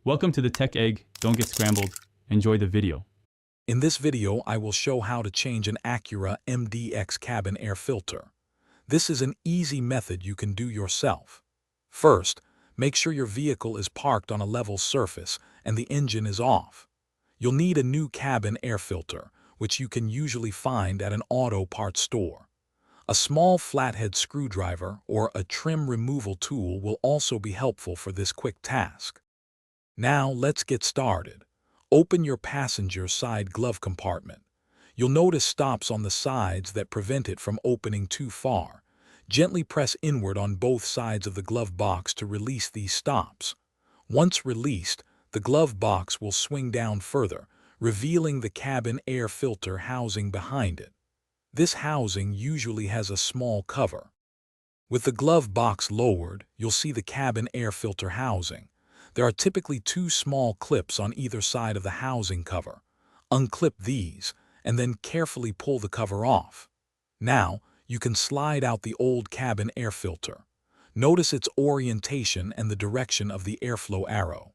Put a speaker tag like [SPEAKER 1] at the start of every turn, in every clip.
[SPEAKER 1] Welcome to the Tech Egg. Don't get scrambled. Enjoy the video.
[SPEAKER 2] In this video, I will show how to change an Acura MDX cabin air filter. This is an easy method you can do yourself. First, make sure your vehicle is parked on a level surface and the engine is off. You'll need a new cabin air filter, which you can usually find at an auto parts store. A small flathead screwdriver or a trim removal tool will also be helpful for this quick task. Now let's get started. Open your passenger side glove compartment. You'll notice stops on the sides that prevent it from opening too far. Gently press inward on both sides of the glove box to release these stops. Once released, the glove box will swing down further, revealing the cabin air filter housing behind it. This housing usually has a small cover. With the glove box lowered, you'll see the cabin air filter housing. There are typically two small clips on either side of the housing cover. Unclip these, and then carefully pull the cover off. Now, you can slide out the old cabin air filter. Notice its orientation and the direction of the airflow arrow.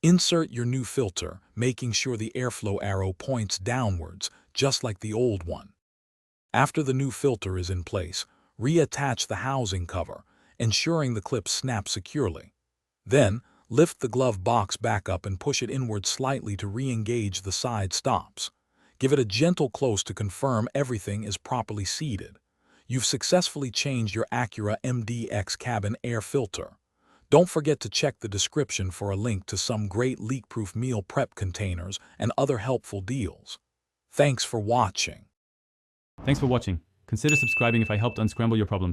[SPEAKER 2] Insert your new filter, making sure the airflow arrow points downwards, just like the old one. After the new filter is in place, reattach the housing cover, ensuring the clips snap securely. Then, lift the glove box back up and push it inward slightly to re-engage the side stops. Give it a gentle close to confirm everything is properly seated. You've successfully changed your Acura MDX cabin air filter. Don't forget to check the description for a link to some great leak-proof meal prep containers and other helpful deals. Thanks for watching.
[SPEAKER 1] Thanks for watching. Consider subscribing if I helped unscramble your problems.